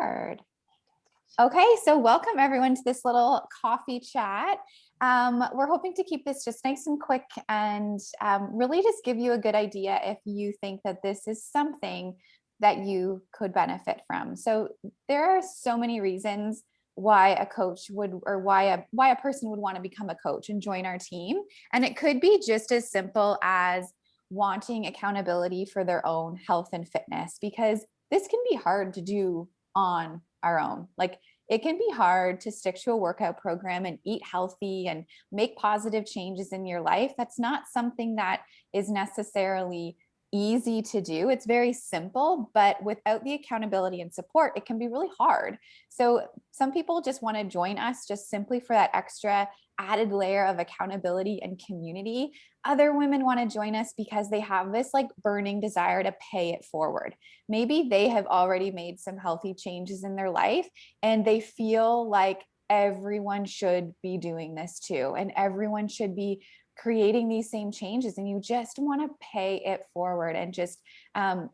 record. Okay, so welcome everyone to this little coffee chat. We're hoping to keep this just nice and quick and really just give you a good idea if you think that this is something that you could benefit from. So there are so many reasons why a coach would, or why a person would want to become a coach and join our team. And it could be just as simple as wanting accountability for their own health and fitness, because this can be hard to do on our own. Like, it can be hard to stick to a workout program and eat healthy and make positive changes in your life. That's not something that is necessarily easy to do. It's very simple, but without the accountability and support, it can be really hard. So some people just want to join us just simply for that extra added layer of accountability and community. Other women want to join us because they have this like burning desire to pay it forward. Maybe they have already made some healthy changes in their life and they feel like everyone should be doing this too, and everyone should be creating these same changes, and you just want to pay it forward, and just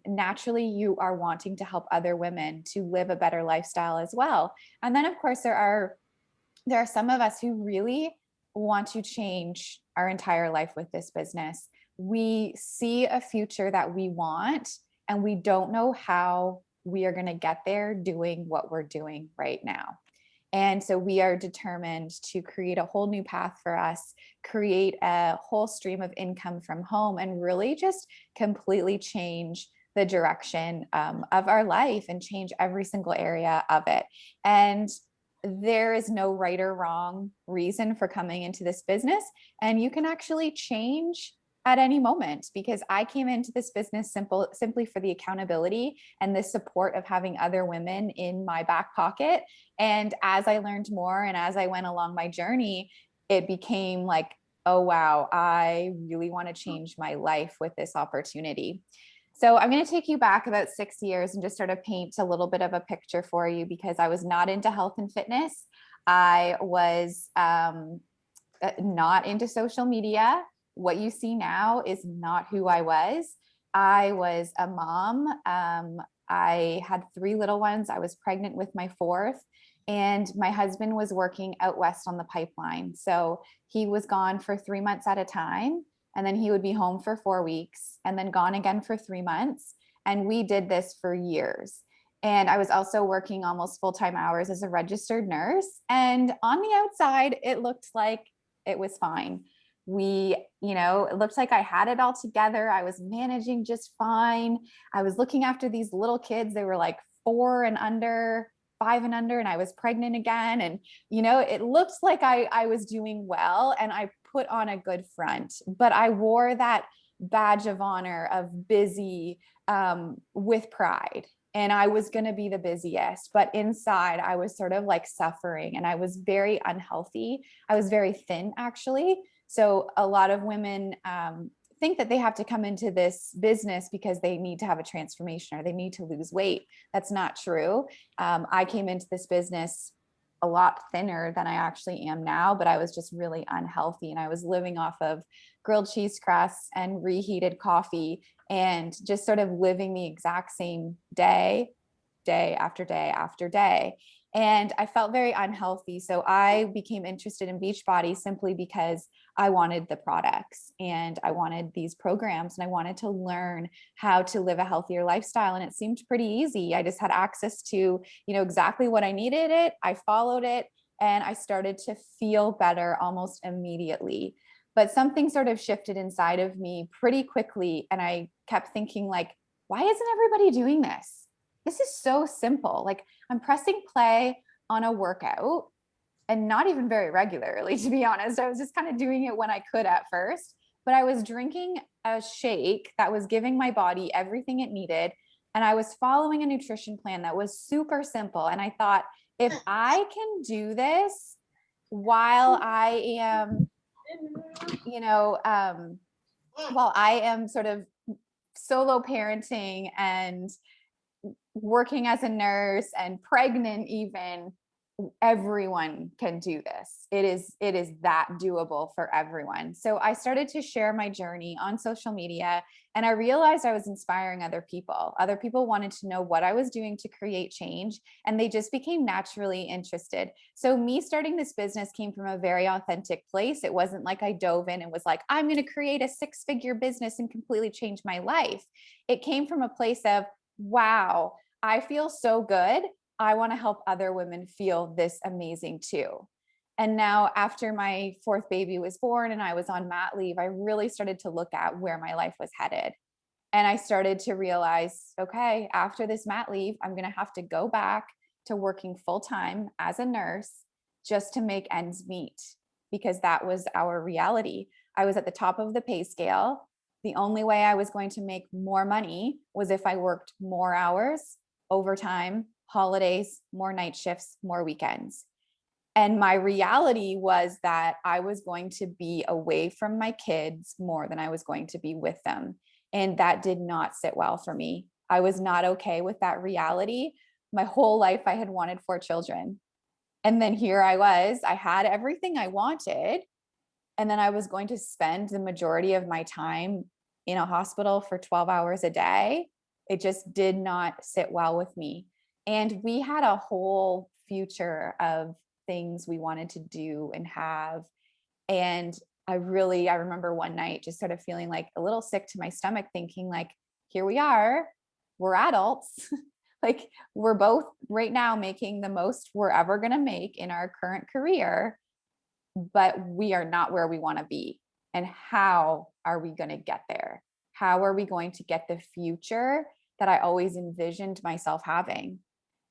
naturally you are wanting to help other women to live a better lifestyle as well. And then of course there are some of us who really want to change our entire life with this business. We see a future that we want, and we don't know how we are going to get there doing what we're doing right now. And so we are determined to create a whole new path for us, create a whole stream of income from home, and really just completely change the direction of our life and change every single area of it. And there is no right or wrong reason for coming into this business. And you can actually change at any moment, because I came into this business simply for the accountability and the support of having other women in my back pocket. And as I learned more and as I went along my journey, it became like, oh, wow, I really want to change my life with this opportunity. So I'm going to take you back about 6 years and just sort of paint a little bit of a picture for you, because I was not into health and fitness. I was not into social media. What you see now is not who I was. I was a mom. I had 3 little ones. I was pregnant with my 4th, and my husband was working out west on the pipeline. So he was gone for 3 months at a time, and then he would be home for 4 weeks and then gone again for 3 months. And we did this for years. And I was also working almost full-time hours as a registered nurse. And on the outside, it looked like it was fine. It looked like I had it all together. I was managing just fine. I was looking after these little kids. They were like 4 and under, 5 and under, and I was pregnant again. And, it looked like I was doing well, and I put on a good front, but I wore that badge of honor of busy with pride. And I was going to be the busiest, but inside I was sort of like suffering, and I was very unhealthy. I was very thin, actually. So a lot of women think that they have to come into this business because they need to have a transformation or they need to lose weight. That's not true. I came into this business a lot thinner than I actually am now, but I was just really unhealthy, and I was living off of grilled cheese crusts and reheated coffee, and just sort of living the exact same day after day after day. And I felt very unhealthy. So I became interested in Beachbody simply because I wanted the products and I wanted these programs and I wanted to learn how to live a healthier lifestyle. And it seemed pretty easy. I just had access to, exactly what I needed it. I followed it, and I started to feel better almost immediately. But something sort of shifted inside of me pretty quickly. And I kept thinking, like, why isn't everybody doing this? This is so simple. Like, I'm pressing play on a workout, and not even very regularly, to be honest. I was just kind of doing it when I could at first, but I was drinking a shake that was giving my body everything it needed. And I was following a nutrition plan that was super simple. And I thought, if I can do this while I am, while I am sort of solo parenting and working as a nurse and pregnant even, everyone can do this. It is that doable for everyone. So I started to share my journey on social media, and I realized I was inspiring other people. Other people wanted to know what I was doing to create change, and they just became naturally interested. So me starting this business came from a very authentic place. It wasn't like I dove in and was like, I'm going to create a six-figure business and completely change my life. It came from a place of, wow, I feel so good. I want to help other women feel this amazing too. And now, after my fourth baby was born and I was on mat leave, I really started to look at where my life was headed. And I started to realize, okay, after this mat leave, I'm going to have to go back to working full time as a nurse just to make ends meet, because that was our reality. I was at the top of the pay scale. The only way I was going to make more money was if I worked more hours, overtime, holidays, more night shifts, more weekends. And my reality was that I was going to be away from my kids more than I was going to be with them. And that did not sit well for me. I was not okay with that reality. My whole life, I had wanted 4 children. And then here I was, I had everything I wanted. And then I was going to spend the majority of my time in a hospital for 12 hours a day. It just did not sit well with me. And we had a whole future of things we wanted to do and have. And I remember one night just sort of feeling like a little sick to my stomach, thinking like, here we are, we're adults. Like, we're both right now making the most we're ever going to make in our current career, but we are not where we want to be. And how are we going to get there? How are we going to get the future that I always envisioned myself having?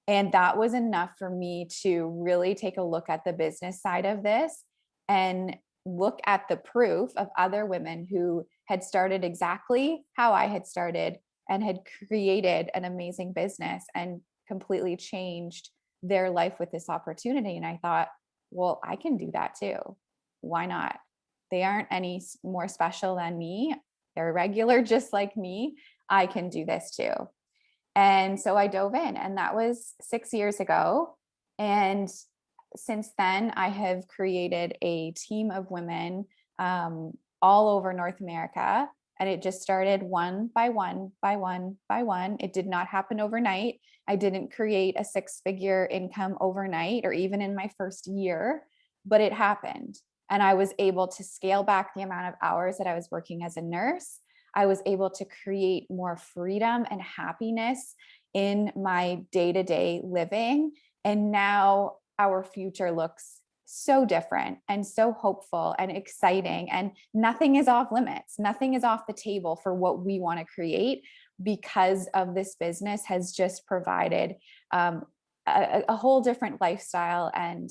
And that was enough for me to really take a look at the business side of this and look at the proof of other women who had started exactly how I had started and had created an amazing business and completely changed their life with this opportunity. And I thought, well, I can do that too. Why not? They aren't any more special than me. They're regular, just like me. I can do this too. And so I dove in, and that was 6 years ago. And since then, I have created a team of women all over North America. And it just started one by one, by one, by one. It did not happen overnight. I didn't create a six-figure income overnight or even in my first year, but it happened. And I was able to scale back the amount of hours that I was working as a nurse. I was able to create more freedom and happiness in my day-to-day living. And now our future looks so different and so hopeful and exciting. And nothing is off limits. Nothing is off the table for what we want to create, because of this business has just provided a whole different lifestyle and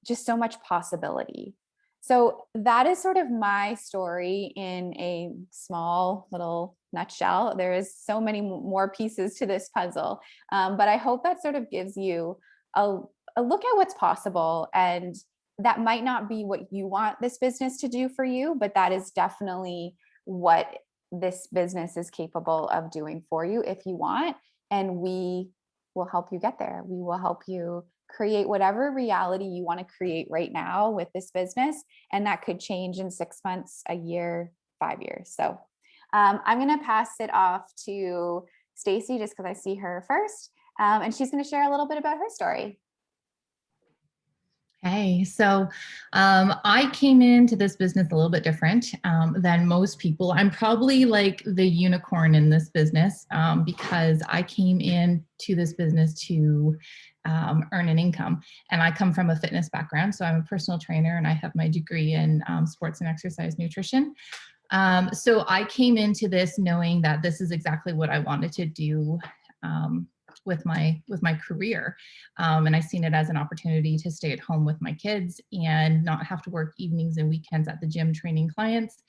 just so much possibility. So that is sort of my story in a small little nutshell. There is so many more pieces to this puzzle, but I hope that sort of gives you a look at what's possible. And that might not be what you want this business to do for you, but that is definitely what this business is capable of doing for you if you want. And we will help you get there. We will help you create whatever reality you want to create right now with this business. And that could change in 6 months, a year, 5 years. So I'm going to pass it off to Stacy just because I see her first. And she's going to share a little bit about her story. Hey, so I came into this business a little bit different than most people. I'm probably like the unicorn in this business because I came into this business to earn an income. And I come from a fitness background. So I'm a personal trainer and I have my degree in sports and exercise nutrition. So I came into this knowing that this is exactly what I wanted to do with my career, and I seen it as an opportunity to stay at home with my kids and not have to work evenings and weekends at the gym training clients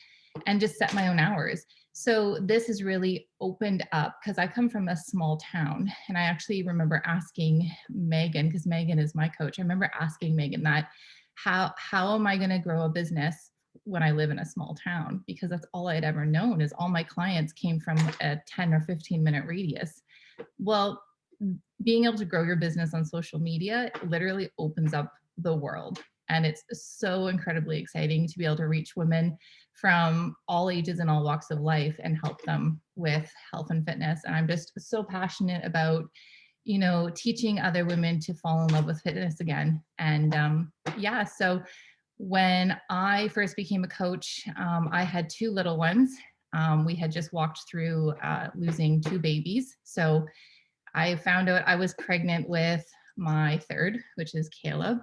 and just set my own hours. So this has really opened up because I come from a small town, and I actually remember asking Megan, because Megan is my coach. I remember asking Megan that how am I going to grow a business when I live in a small town? Because that's all I'd ever known, is all my clients came from a 10 or 15 minute radius. Well, being able to grow your business on social media literally opens up the world. And it's so incredibly exciting to be able to reach women from all ages and all walks of life and help them with health and fitness. And I'm just so passionate about, you know, teaching other women to fall in love with fitness again. And yeah, so when I first became a coach, I had two little ones. We had just walked through losing two babies. So I found out I was pregnant with my third, which is Caleb.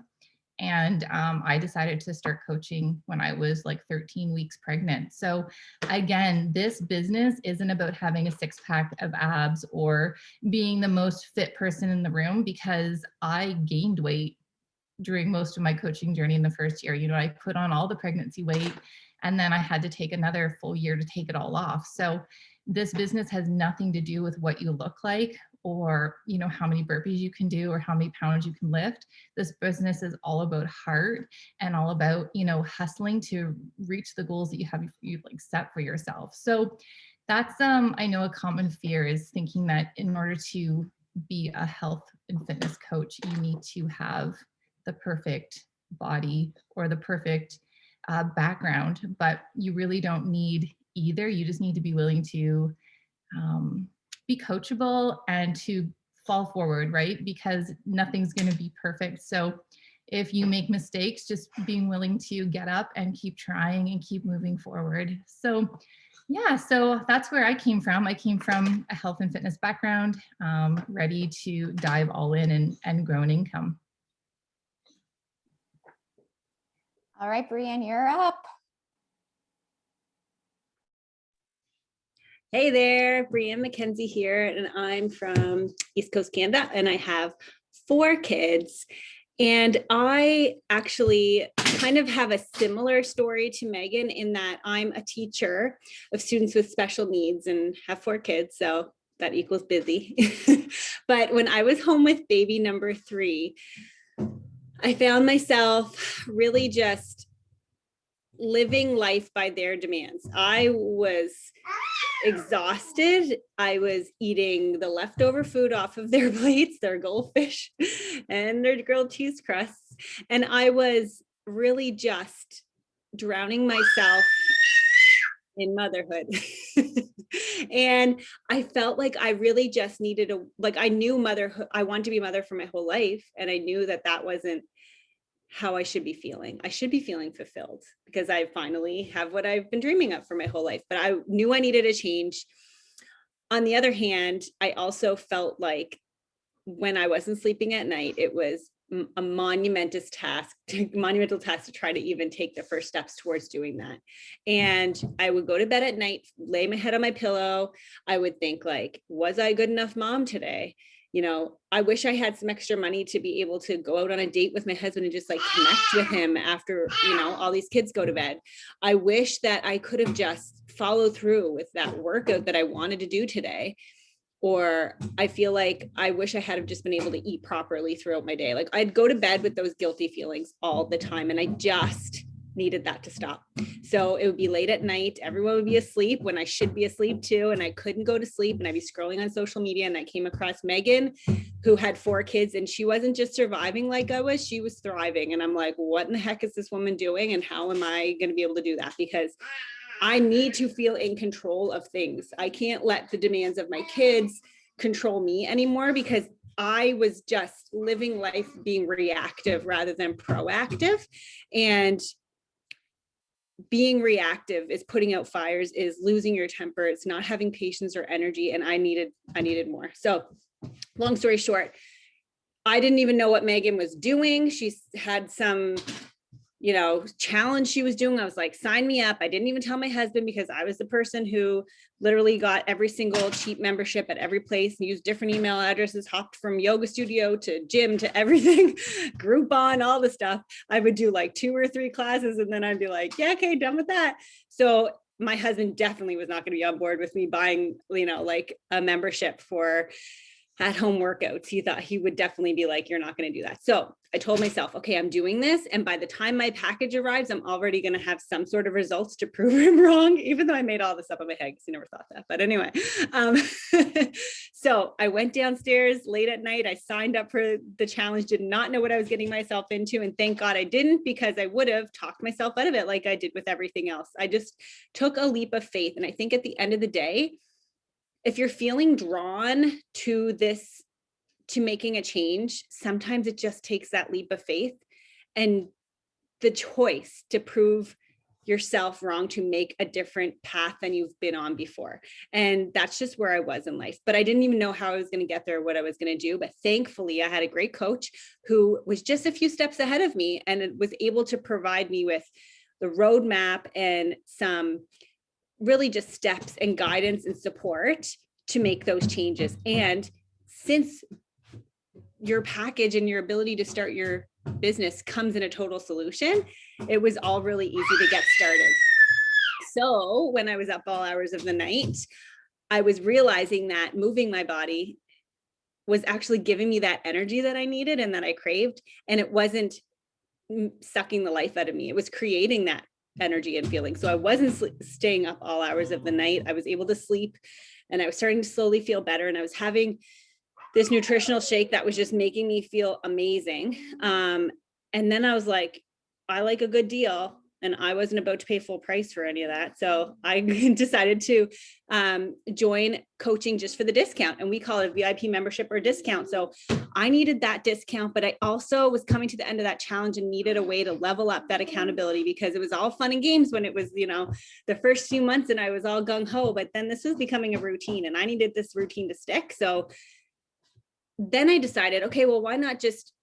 And I decided to start coaching when I was like 13 weeks pregnant. So again, this business isn't about having a six pack of abs or being the most fit person in the room, because I gained weight during most of my coaching journey in the first year. You know, I put on all the pregnancy weight and then I had to take another full year to take it all off. So this business has nothing to do with what you look like or, you know, how many burpees you can do or how many pounds you can lift. This business is all about heart and all about, you know, hustling to reach the goals that you've like set for yourself. So that's I know a common fear is thinking that in order to be a health and fitness coach, you need to have the perfect body or the perfect background, but you really don't need either. You just need to be willing to be coachable and to fall forward, right? Because nothing's going to be perfect. So if you make mistakes, just being willing to get up and keep trying and keep moving forward. So yeah, so that's where I came from. I came from a health and fitness background, ready to dive all in and grow an income. All right, Brianne, you're up. Hey there, Brianne McKenzie here, and I'm from East Coast Canada, and I have 4 kids. And I actually kind of have a similar story to Megan in that I'm a teacher of students with special needs and have 4 kids, so that equals busy. But when I was home with baby number 3, I found myself really just living life by their demands. I was exhausted. I was eating the leftover food off of their plates, their goldfish and their grilled cheese crusts. And I was really just drowning myself in motherhood. And I felt like I really just needed I knew motherhood, I wanted to be a mother for my whole life. And I knew that that wasn't how I should be feeling. I should be feeling fulfilled because I finally have what I've been dreaming of for my whole life, but I knew I needed a change. On the other hand, I also felt like when I wasn't sleeping at night, it was a monumental task to try to even take the first steps towards doing that. And I would go to bed at night, lay my head on my pillow. I would think like, was I a good enough mom today? You know, I wish I had some extra money to be able to go out on a date with my husband and just like connect with him after, you know, all these kids go to bed. I wish that I could have just followed through with that workout that I wanted to do today. Or I feel like I wish I had just been able to eat properly throughout my day. Like I'd go to bed with those guilty feelings all the time. And I just needed that to stop. So it would be late at night. Everyone would be asleep when I should be asleep too. And I couldn't go to sleep and I'd be scrolling on social media. And I came across Megan, who had 4 kids, and she wasn't just surviving like I was, she was thriving. And I'm like, what in the heck is this woman doing? And how am I going to be able to do that? Because I need to feel in control of things. I can't let the demands of my kids control me anymore, because I was just living life being reactive rather than proactive. And being reactive is putting out fires, is losing your temper. It's not having patience or energy. And I needed more. So long story short, I didn't even know what Megan was doing. She had some, you know, challenge she was doing. I was like, sign me up. I didn't even tell my husband, because I was the person who literally got every single cheap membership at every place and used different email addresses, hopped from yoga studio to gym to everything, Groupon, all the stuff. I would do like 2 or 3 classes and then I'd be like, yeah, okay, done with that. So my husband definitely was not going to be on board with me buying, you know, like a membership for at-home workouts. He thought he would definitely be like, you're not going to do that. So I told myself, okay, I'm doing this. And by the time my package arrives, I'm already going to have some sort of results to prove him wrong, even though I made all this up in my head because I never thought that. But anyway, so I went downstairs late at night. I signed up for the challenge, did not know what I was getting myself into. And thank God I didn't, because I would have talked myself out of it like I did with everything else. I just took a leap of faith. And I think at the end of the day, if you're feeling drawn to this, to making a change, sometimes it just takes that leap of faith and the choice to prove yourself wrong, to make a different path than you've been on before. And that's just where I was in life. But I didn't even know how I was going to get there, what I was going to do. But thankfully, I had a great coach who was just a few steps ahead of me and was able to provide me with the roadmap and some really just steps and guidance and support to make those changes. And since your package and your ability to start your business comes in a total solution, it was all really easy to get started. So when I was up all hours of the night, I was realizing that moving my body was actually giving me that energy that I needed and that I craved. And it wasn't sucking the life out of me. It was creating that energy and feeling. So I wasn't staying up all hours of the night. I was able to sleep and I was starting to slowly feel better. And I was having this nutritional shake that was just making me feel amazing. And then I was like, I like a good deal. And I wasn't about to pay full price for any of that. So I decided to join coaching just for the discount. And we call it a VIP membership or discount. So I needed that discount, but I also was coming to the end of that challenge and needed a way to level up that accountability, because it was all fun and games when it was, you know, the first few months and I was all gung ho, but then this was becoming a routine and I needed this routine to stick. So then I decided, okay, well, why not just,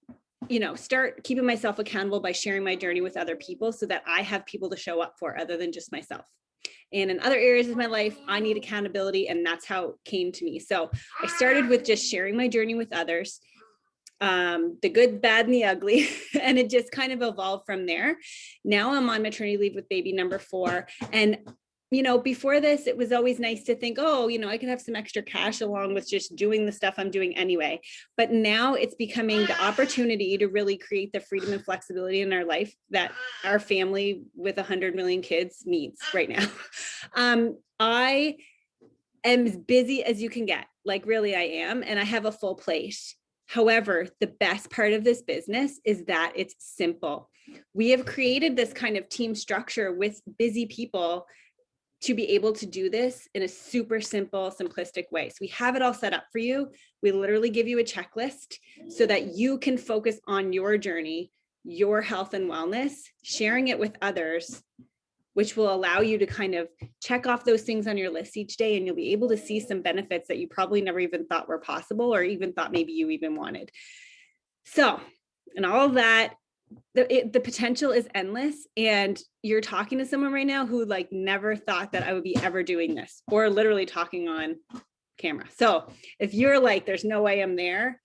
you know, start keeping myself accountable by sharing my journey with other people so that I have people to show up for other than just myself. And in other areas of my life, I need accountability, and that's how it came to me. So I started with just sharing my journey with others, the good, bad, and the ugly, and it just kind of evolved from there. Now I'm on maternity leave with baby number 4, and you know, before this, it was always nice to think, oh, you know, I could have some extra cash along with just doing the stuff I'm doing anyway. But now it's becoming the opportunity to really create the freedom and flexibility in our life that our family with 100 million kids needs right now. I am as busy as you can get, like really I am, and I have a full plate. However, the best part of this business is that it's simple. We have created this kind of team structure with busy people to be able to do this in a super simple, simplistic way. So we have it all set up for you. We literally give you a checklist so that you can focus on your journey, your health and wellness, sharing it with others, which will allow you to kind of check off those things on your list each day. And you'll be able to see some benefits that you probably never even thought were possible, or even thought maybe you even wanted. So, and all of that, the potential is endless. And you're talking to someone right now who like never thought that I would be ever doing this, or literally talking on camera. So if you're like, there's no way I'm there,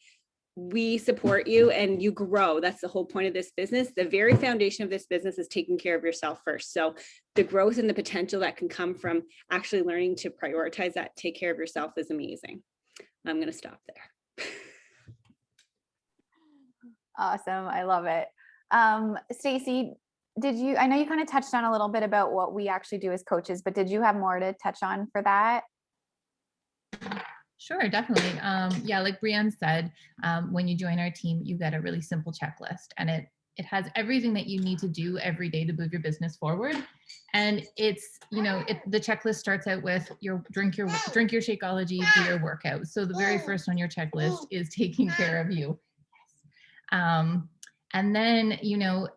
we support you and you grow. That's the whole point of this business. The very foundation of this business is taking care of yourself first. So the growth and the potential that can come from actually learning to prioritize that, take care of yourself, is amazing. I'm going to stop there. Awesome. I love it. Stacey, I know you kind of touched on a little bit about what we actually do as coaches, but did you have more to touch on for that? Sure, definitely. Yeah, like Brianne said, when you join our team, you get a really simple checklist, and it has everything that you need to do every day to move your business forward. And it's, you know, the checklist starts out with drink your Shakeology, do your workout. So the very first on your checklist is taking care of you. And then, you know,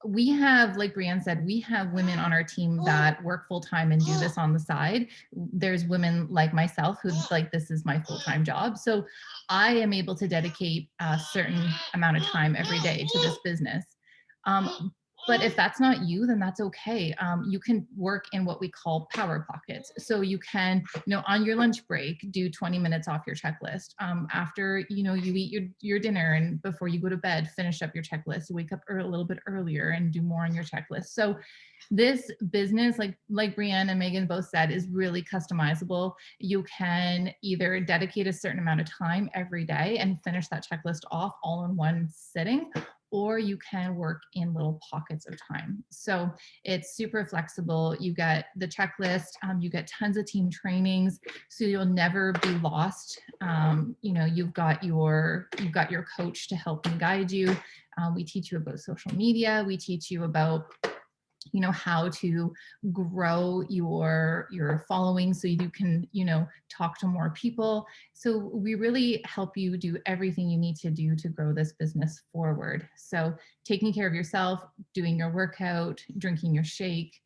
we have, like Brianne said, we have women on our team that work full time and do this on the side. There's women like myself who's like, this is my full-time job. So I am able to dedicate a certain amount of time every day to this business. But if that's not you, then that's okay. You can work in what we call power pockets. So you can, on your lunch break, do 20 minutes off your checklist. After, you eat your dinner and before you go to bed, finish up your checklist, wake up a little bit earlier and do more on your checklist. So this business, like Brianne and Megan both said, is really customizable. You can either dedicate a certain amount of time every day and finish that checklist off all in one sitting, or you can work in little pockets of time. So it's super flexible. You get the checklist, you get tons of team trainings, so you'll never be lost. You've got your coach to help and guide you. We teach you about social media. We teach you about how to grow your following so you can, talk to more people. So we really help you do everything you need to do to grow this business forward. So taking care of yourself, doing your workout, drinking your shake,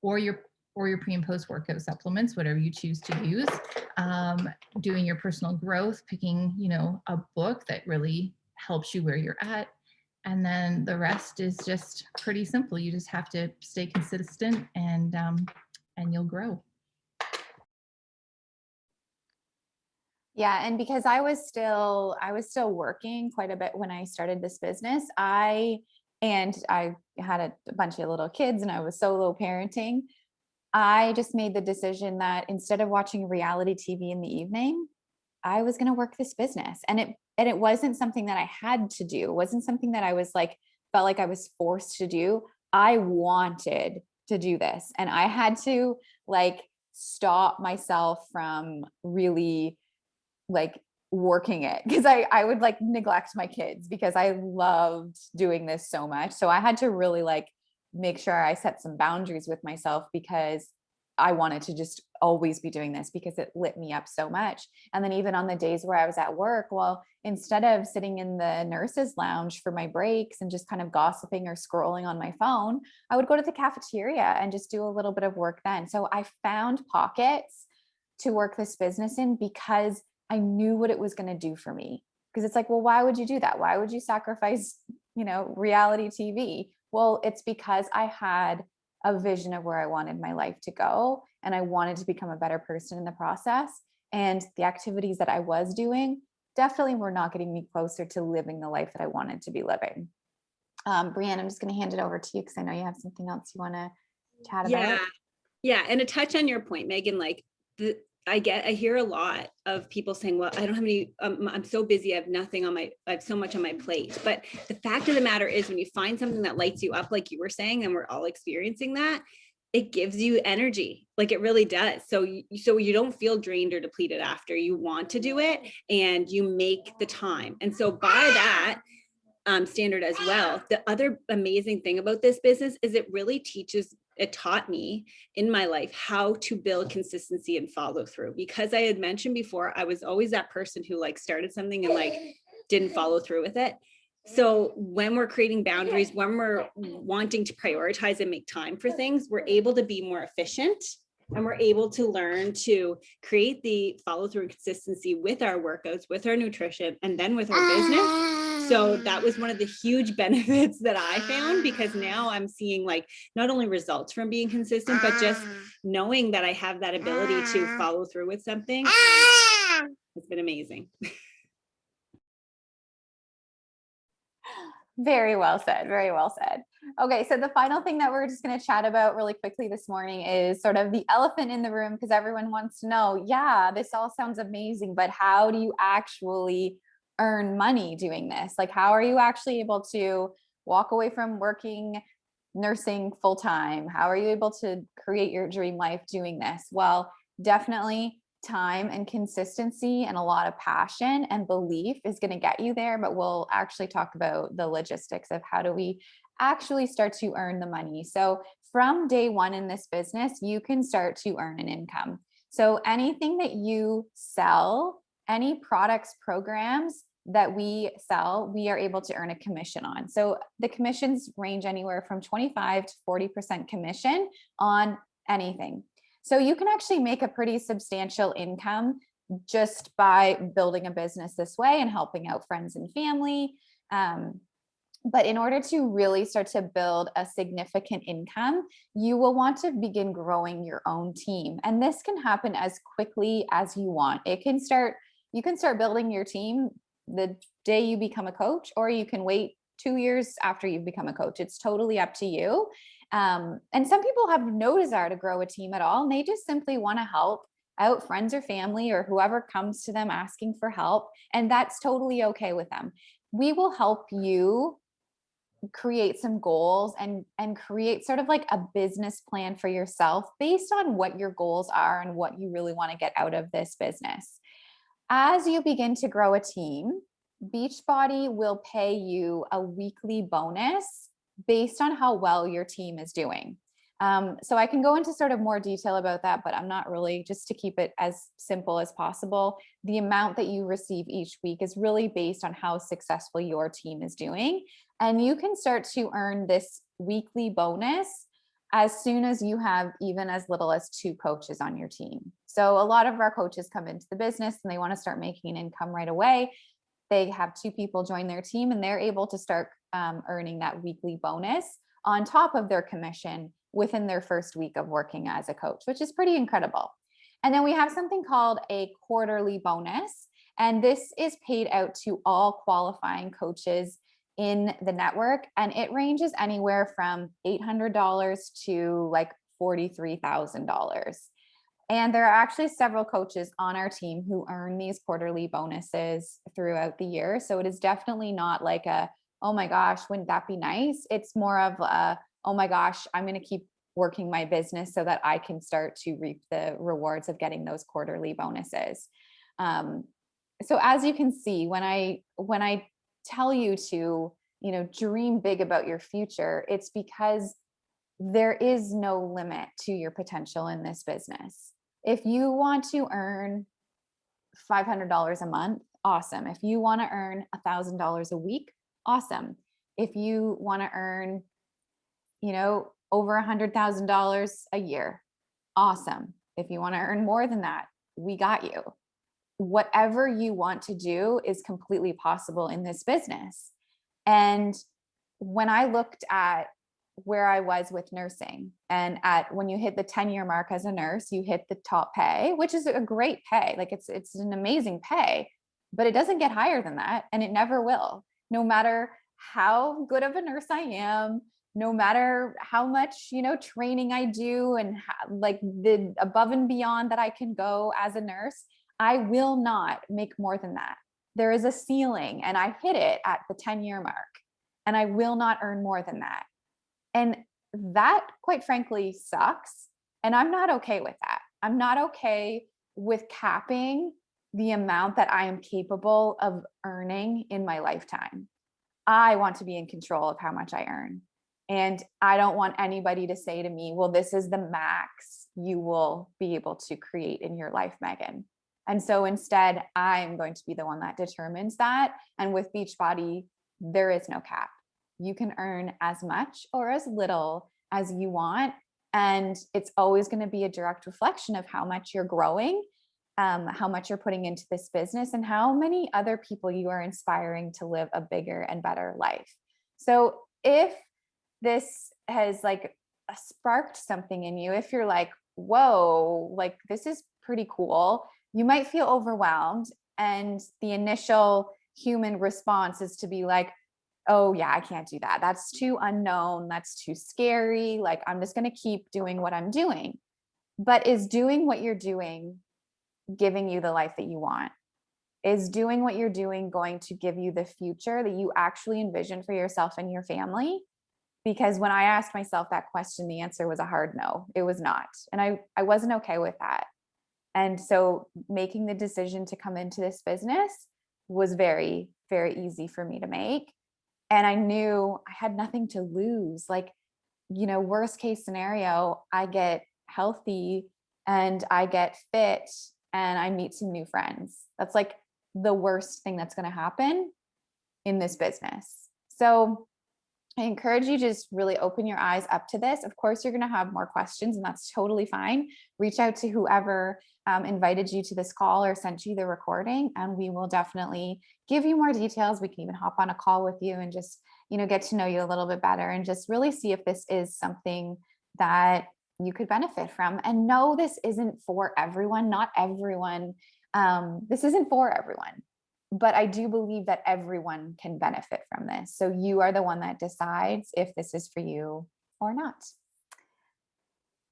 or your pre and post workout supplements, whatever you choose to use, doing your personal growth, picking, a book that really helps you where you're at. And then the rest is just pretty simple. You just have to stay consistent and you'll grow. Yeah, and because I was still working quite a bit when I started this business, I had a bunch of little kids and I was solo parenting. I just made the decision that instead of watching reality TV in the evening, I was going to work this business. And it wasn't something that I had to do. It wasn't something that I was felt like I was forced to do. I wanted to do this. And I had to stop myself from really working it, because I would neglect my kids because I loved doing this so much. So I had to really make sure I set some boundaries with myself, because I wanted to just always be doing this because it lit me up so much. And then even on the days where I was at work, well, instead of sitting in the nurse's lounge for my breaks and just kind of gossiping or scrolling on my phone, I would go to the cafeteria and just do a little bit of work then. So I found pockets to work this business in because I knew what it was going to do for me. Because it's well, why would you do that? Why would you sacrifice, reality TV? Well, it's because I had a vision of where I wanted my life to go. And I wanted to become a better person in the process. And the activities that I was doing definitely were not getting me closer to living the life that I wanted to be living. Brianne, I'm just going to hand it over to you because I know you have something else you want to chat about. Yeah. And to touch on your point, Megan, I hear a lot of people saying, well, I don't have any, I'm so busy. I have nothing I have so much on my plate. But the fact of the matter is, when you find something that lights you up, like you were saying, and we're all experiencing that, it gives you energy. It really does. So you don't feel drained or depleted after. You want to do it and you make the time. And so by that standard as well, the other amazing thing about this business is it taught me in my life how to build consistency and follow through. Because I had mentioned before, I was always that person who started something and didn't follow through with it. So when we're creating boundaries, when we're wanting to prioritize and make time for things, we're able to be more efficient, and we're able to learn to create the follow through and consistency with our workouts, with our nutrition, and then with our business. So that was one of the huge benefits that I found, because now I'm seeing not only results from being consistent, but just knowing that I have that ability to follow through with something. It's been amazing. Very well said. Very well said. Okay, so the final thing that we're just going to chat about really quickly this morning is sort of the elephant in the room, because everyone wants to know, yeah, this all sounds amazing, but how do you actually earn money doing this? How are you actually able to walk away from working nursing full time? How are you able to create your dream life doing this? Well, definitely time and consistency and a lot of passion and belief is going to get you there, but we'll actually talk about the logistics of how do we actually start to earn the money. So from day one in this business, you can start to earn an income. So anything that you sell, any products, programs that we sell, we are able to earn a commission on. So the commissions range anywhere from 25 to 40% commission on anything. So you can actually make a pretty substantial income just by building a business this way and helping out friends and family. But in order to really start to build a significant income, you will want to begin growing your own team. And this can happen as quickly as you want. You can start building your team the day you become a coach, or you can wait 2 years after you've become a coach. It's totally up to you. And some people have no desire to grow a team at all, and they just simply want to help out friends or family or whoever comes to them asking for help. And that's totally okay with them. We will help you create some goals and create sort of like a business plan for yourself based on what your goals are and what you really want to get out of this business. As you begin to grow a team, Beachbody will pay you a weekly bonus based on how well your team is doing. So I can go into sort of more detail about that, but I'm not really, just to keep it as simple as possible. The amount that you receive each week is really based on how successful your team is doing. And you can start to earn this weekly bonus as soon as you have even as little as 2 coaches on your team. So a lot of our coaches come into the business and they want to start making an income right away. They have 2 people join their team and they're able to start earning that weekly bonus on top of their commission within their first week of working as a coach, which is pretty incredible. And then we have something called a quarterly bonus. And this is paid out to all qualifying coaches in the network. And it ranges anywhere from $800 to like $43,000. And there are actually several coaches on our team who earn these quarterly bonuses throughout the year. So it is definitely not like a, oh my gosh, wouldn't that be nice? It's more of a, oh my gosh, I'm going to keep working my business so that I can start to reap the rewards of getting those quarterly bonuses. So as you can see, when I tell you to, dream big about your future, it's because there is no limit to your potential in this business. If you want to earn $500 a month, awesome. If you want to earn $1,000 a week, awesome. If you want to earn, over $100,000 a year, awesome. If you want to earn more than that, we got you. Whatever you want to do is completely possible in this business. And when I looked at where I was with nursing, and when you hit the 10-year mark as a nurse, you hit the top pay, which is a great pay. Like it's an amazing pay, but it doesn't get higher than that. And it never will, no matter how good of a nurse I am, no matter how much, training I do and like the above and beyond that I can go as a nurse, I will not make more than that. There is a ceiling and I hit it at the 10-year mark and I will not earn more than that. And that, quite frankly, sucks. And I'm not okay with that. I'm not okay with capping the amount that I am capable of earning in my lifetime. I want to be in control of how much I earn. And I don't want anybody to say to me, well, this is the max you will be able to create in your life, Megan. And so instead, I'm going to be the one that determines that. And with Beachbody, there is no cap. You can earn as much or as little as you want. And it's always going to be a direct reflection of how much you're growing, how much you're putting into this business, and how many other people you are inspiring to live a bigger and better life. So if this has like sparked something in you, if you're like, whoa, like this is pretty cool, you might feel overwhelmed. And the initial human response is to be like, oh yeah, I can't do that. That's too unknown. That's too scary. Like, I'm just going to keep doing what I'm doing. But is doing what you're doing giving you the life that you want? Is doing what you're doing going to give you the future that you actually envision for yourself and your family? Because when I asked myself that question, the answer was a hard no. It was not. And I wasn't okay with that. And so making the decision to come into this business was very, very easy for me to make. And I knew I had nothing to lose. Like, worst case scenario, I get healthy and I get fit and I meet some new friends. That's like the worst thing that's going to happen in this business. So I encourage you to just really open your eyes up to this. Of course, you're going to have more questions, and that's totally fine. Reach out to whoever invited you to this call or sent you the recording, and we will definitely give you more details. We can even hop on a call with you and just, get to know you a little bit better and just really see if this is something that you could benefit from. And no, this isn't for everyone. Not everyone. This isn't for everyone. But I do believe that everyone can benefit from this. So you are the one that decides if this is for you or not.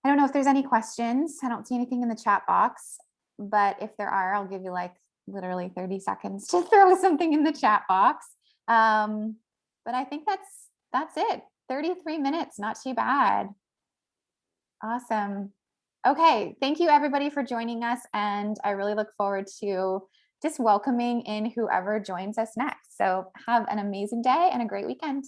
I don't know if there's any questions. I don't see anything in the chat box, but if there are, I'll give you like literally 30 seconds to throw something in the chat box. But I think that's it. 33 minutes, not too bad. Awesome. Okay, thank you everybody for joining us, and I really look forward to just welcoming in whoever joins us next. So have an amazing day and a great weekend.